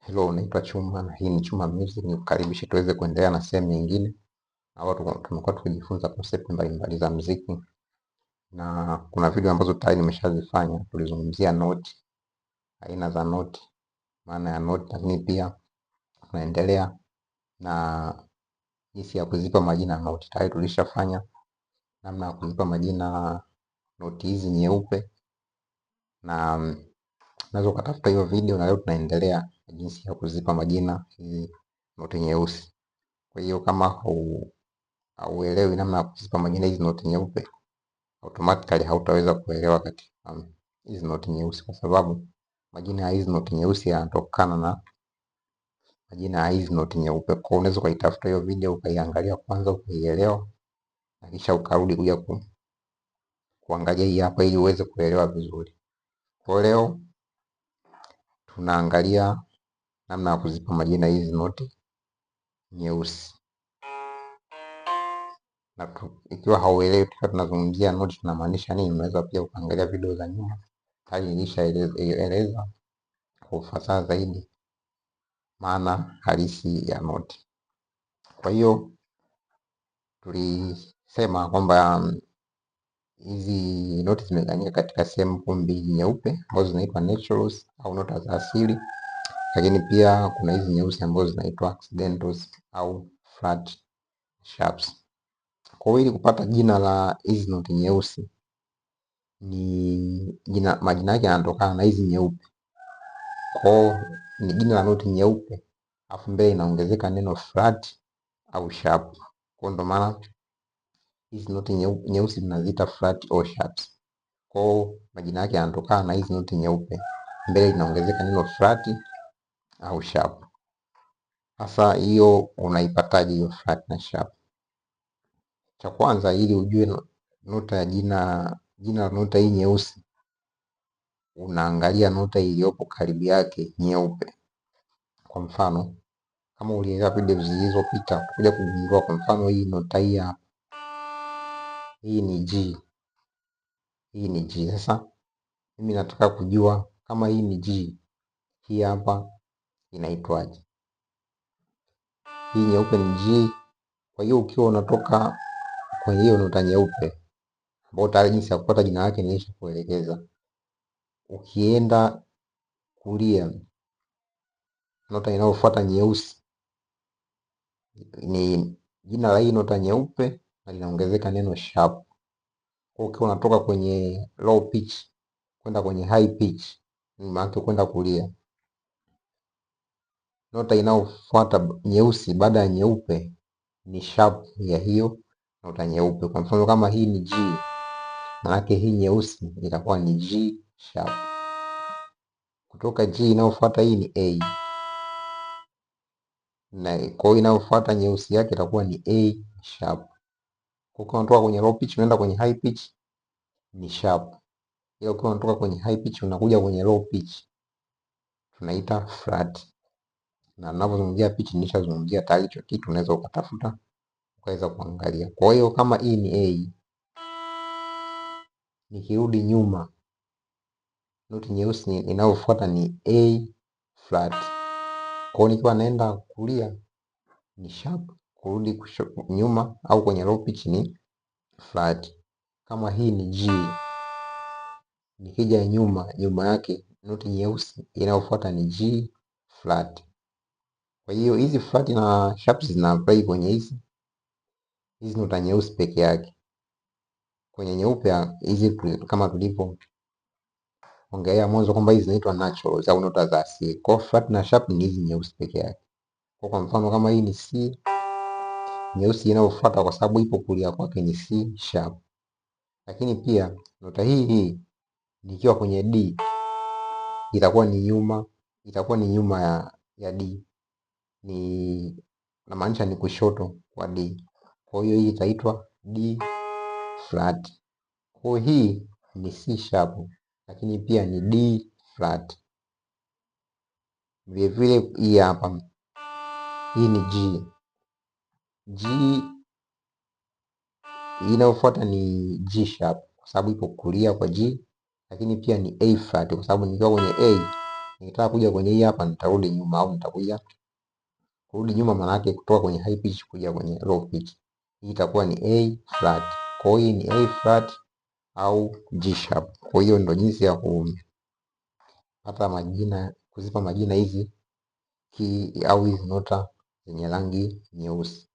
Hello, naitwa Chuma na hii ni Chuma Music. Nikukaribishe tuweze kuendelea na sehemu nyingine ambapo tumekuwa tukijifunza concept mbalimbali za muziki, na kuna video ambazo tayari nimeshazifanya. Tulizungumzia note, aina za note, maana ya note, lakini pia tunaendelea na jinsi ya kuzipa majina note. Tayari tulishafanya namna ya kuzipa majina note hizi nyeupe, na unaweza ukatafuta hiyo video, na leo tunaendelea na jinsi ya kuzipa majina hizi note nyeusi. Kwa hiyo kama hauelewi namna ya kuzipa majina hizi note nyeupe, automatically hautaweza kuelewa katika hizi note nyeusi, kwa sababu majina ya hizi note nyeusi yanatokana na majina ya hizi note nyeupe. Kwa unaweza ukaitafuta hiyo video ukaiangalia kwanza ukaielewa, na kisha ukarudi kuja kuangalia hii hapa ili uweze kuelewa vizuri. Kwa leo tunaangalia namna ya kuzipa majina hizi note nyeusi. Na ikiwa hauelewi tukiwa tunazungumzia note tunamaanisha nini, unaweza pia ukaangalia video za nyuma, tayari nilishaeleza kwa ufasaha zaidi maana halisi ya note. Kwa hiyo tulisema kwamba hizi note zimegawanyika katika sehemu kuu mbili, nyeupe ambazo zinaitwa naturals au nota za asili, lakini pia kuna hizi nyeusi ambazo zinaitwa accidentals au flat sharps. Kwa hiyo ili kupata jina la hizi note nyeusi, ni majina yake yanatokana na hizi nyeupe. Kwa ni jina la note nyeupe afu mbele inaongezeka neno flat au sharp. Kwa ndo maana hizi note nyeusi tunaziita flat au sharps. Kwa majina yake yanatokana na hizi note nyeupe, mbele inaongezeka neno flat au sharp. Sasa hiyo unaipataje hiyo flat na sharp? Cha kwanza, ili ujue nota ya jina la nota hii nyeusi, unaangalia nota iliyopo karibu yake nyeupe. Kwa mfano, kama ulielewa video zilizopita, utakuja kugundua kwa mfano hii nota hii hapa, hii ni G. Hii ni G. Sasa mimi nataka kujua kama hii ni G, hii hapa inaitwaje? Hii nyeupe ni G. Kwa hiyo ukiwa unatoka kwenye hiyo nota nyeupe, ambayo tayari jinsi ya kupata jina lake nilisha kuelekeza, ukienda kulia, nota inayofuata nyeusi ni jina la hii nota nyeupe na linaongezeka neno sharp. Kwa ukiwa unatoka kwenye low pitch kwenda kwenye high pitch, maana kwenda kulia, nota inayofuata nyeusi baada ya nyeupe ni sharp ya hiyo nota nyeupe. Kwa mfano kama hii ni G, maana hii nyeusi itakuwa ni G sharp. Kutoka G inayofuata hii ni A, na kwa hiyo inayofuata nyeusi yake itakuwa ni A sharp. Kwa hiyo unatoka kwenye low pitch unaenda kwenye high pitch ni sharp. Ila ukiwa unatoka kwenye high pitch unakuja kwenye low pitch tunaita flat. Na ninapozungumzia pitch nilishazungumzia tayari hicho kitu, unaweza ukatafuta ukaweza kuangalia. Kwa hiyo kama hii ni A, nikirudi nyuma, noti nyeusi inayofuata ni A flat. Kwa hiyo nikiwa naenda kulia ni sharp, kurudi nyuma au kwenye low pitch ni flat. Kama hii ni G, nikija nyuma yake noti nyeusi inayofuata ni G flat. Kwa hiyo hizi flat na sharp zina apply kwenye hizi nota nyeusi peke yake. Kwenye nyeupe hizi kama tulivyo ongelea mwanzo kwamba hizi zinaitwa naturals au nota za asili. Kwa flat na sharp ni hizi nyeusi peke yake. Kwa mfano kama hii ni C, nyeusi inayofuata kwa sababu ipo kulia kwake ni C sharp. Lakini pia nota hii nikiwa kwenye D itakuwa ni nyuma ya D. Namaanisha ni kushoto kwa D. Kwa hiyo hii itaitwa D flat. Kwa hii ni C sharp, lakini pia ni D flat. Vile vile hii hapa, hii ni G. G inayofuata ni G sharp kwa sababu ipo kulia kwa G, lakini pia ni A flat kwa sababu nikiwa kwenye A Nikitaka kuja kwenye hii hapa nitarudi nyuma, au nitakuja kurudi nyuma, maana yake kutoka kwenye high pitch kuja kwenye low pitch. Hii itakuwa ni A flat. Kwa hiyo hii ni A flat au G sharp. Kwa hiyo ndo jinsi ya kupata majina, kuzipa majina hizi key au hizi nota zenye rangi nyeusi.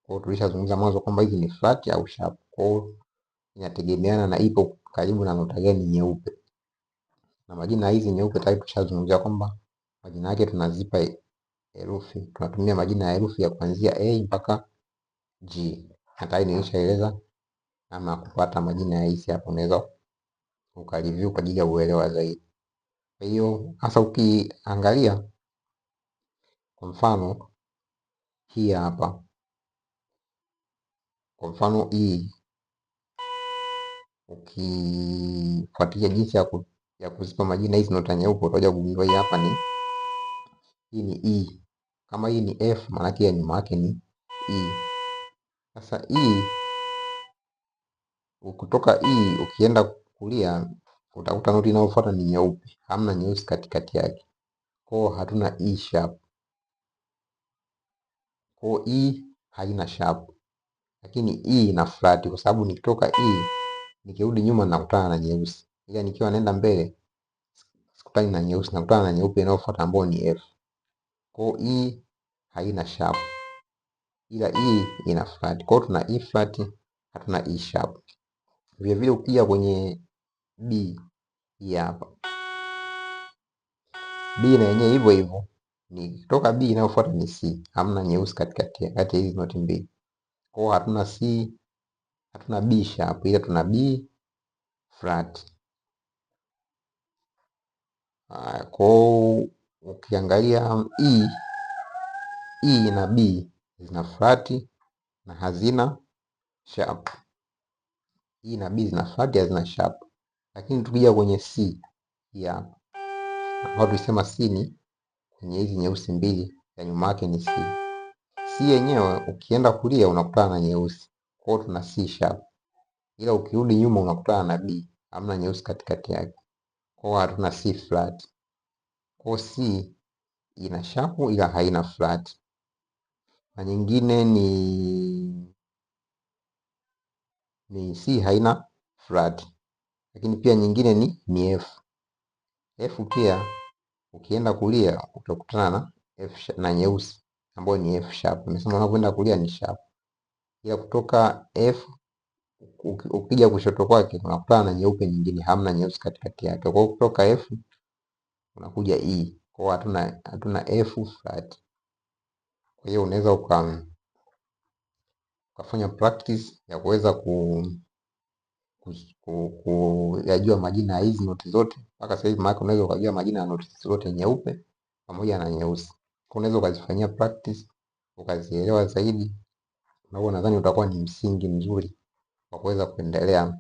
Kwa hiyo tulishazungumza mwanzo kwamba hizi ni flat au sharp. Kwa hiyo inategemeana na ipo karibu na nota gani nyeupe. Na majina hizi nyeupe tayari tushazungumzia kwamba majina yake tunazipa herufi, tunatumia majina ya herufi ya kuanzia A mpaka G. Hata nilishaeleza ama kupata majina ya hizi hapo, unaweza ukareview kwa ajili ya uelewa zaidi. Kwa hiyo hasa ukiangalia kwa mfano hii hapa, kwa mfano hii, ukifuatilia jinsi ya kuzipa majina hizi nota nyeupe, utakuja kugundua hii hapa hii ni E. Kama hii ni F, maana yake nyuma yake ni E. Sasa E, ukitoka E ukienda kulia utakuta noti inayofuata ni nyeupe, hamna nyeusi katikati yake. Kwa hiyo hatuna E sharp. Kwa hiyo E haina sharp. Lakini E ina flat kwa sababu nikitoka E nikirudi nyuma nakutana na nyeusi. Ila nikiwa naenda mbele sikutani na nyeusi, nakutana na nyeupe inayofuata ambayo ni F. Kwa hiyo E haina sharp. Ila E ina flat. Kwa hiyo tuna E flat, hatuna E sharp. Vile vile ukija kwenye B hii hapa. B na yenyewe hivyo hivyo. Nikitoka B inayofuata ni C. Hamna nyeusi kati ya hizi noti mbili. Kwa hiyo hatuna C, hatuna B sharp, ila tuna B flat. Kwa hiyo ukiangalia E na B zina flat na hazina sharp. E na B zina flat, hazina sharp. Lakini tukija kwenye C hapa, ambao tulisema C ni kwenye hizi nyeusi mbili, ya nyuma yake ni C. C yenyewe ukienda kulia unakutana na nyeusi. Kwa hiyo tuna C sharp. Ila ukirudi nyuma unakutana na B, hamna nyeusi katikati yake. Kwa hiyo hatuna C flat. Kwa hiyo C ina sharp ila haina flat. Na nyingine ni C haina flat. Lakini pia nyingine ni F. F pia ukienda kulia utakutana na F na nyeusi ambayo ni F sharp. Nimesema unapoenda kulia ni sharp. Ila kutoka F ukija kushoto kwake unakutana na nyeupe nyingine, hamna nyeusi katikati yake. Kwa hiyo kutoka F unakuja E. Kwa hiyo hatuna F flat. Kwa hiyo unaweza ukafanya practice ya kuweza kuyajua majina ya hizi noti zote mpaka sasa hivi, maana unaweza ukajua majina ya noti zote nyeupe pamoja na nyeusi. Unaweza ukazifanyia practice ukazielewa zaidi, na huo nadhani utakuwa ni msingi mzuri wa kuweza kuendelea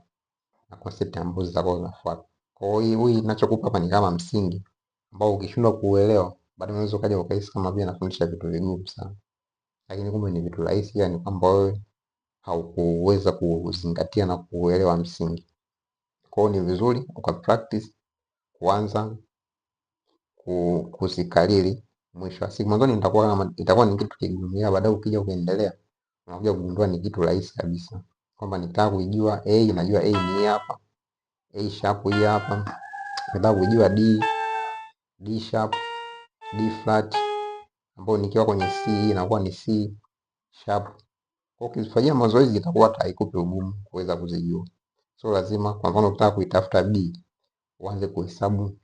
na concept ambazo zitakuwa zinafuata. Kwa hiyo hii ninachokupa hapa ni kama msingi ambao ukishindwa kuuelewa bado unaweza ukaja ukahisi kama vile nafundisha vitu vigumu sana, lakini kumbe ni vitu rahisi, yani kwamba wewe haukuweza kuzingatia na kuelewa msingi. Kwa hiyo ni vizuri uka practice kuanza kuzikariri. Mwisho wa siku, mwanzoni itakuwa ni kitu kigumu, baadaye ukija kuendelea unakuja kugundua ni kitu rahisi kabisa, kwamba nitaka kujua A, najua A ni hapa, A sharp hii hapa. Nataka kujua D sharp, D flat, ambapo nikiwa kwenye C inakuwa ni C sharp. Kwa ukifanyia mazoezi itakuwa hata haikupi ugumu kuweza kuzijua. So lazima, kwa mfano ukitaka kuitafuta B, uanze kuhesabu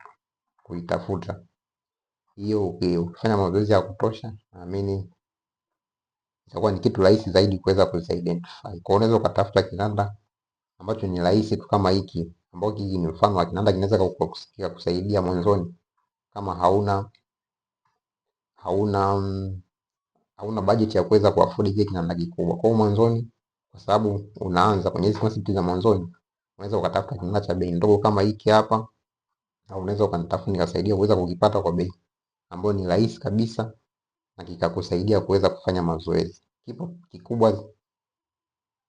kuitafuta. Hiyo ukifanya mazoezi ya kutosha, naamini itakuwa ni kitu rahisi zaidi kuweza kuziidentify. Kwa unaweza ukatafuta kinanda ambacho ni rahisi tu kama hiki, ambao hiki ni mfano wa kinanda kinaweza kusaidia mwanzoni kama hauna budget ya kuweza kuafford kile kinanda kikubwa. Kwa mwanzoni, kwa sababu unaanza kwenye hizo concept za mwanzoni, unaweza ukatafuta kinanda cha bei ndogo kama hiki hapa, au unaweza ukanitafuta nikasaidia kuweza kukipata kwa bei ambayo ni rahisi kabisa na kikakusaidia kuweza kufanya mazoezi. Kipo kikubwa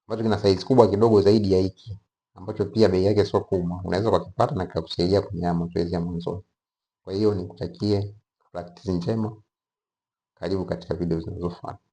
ambacho kina size kubwa kidogo zaidi ya hiki, ambacho pia bei yake sio kubwa, unaweza ukakipata na kikakusaidia kwenye mazoezi ya mwanzoni. Kwa hiyo nikutakie practice njema, karibu katika video zinazofuata.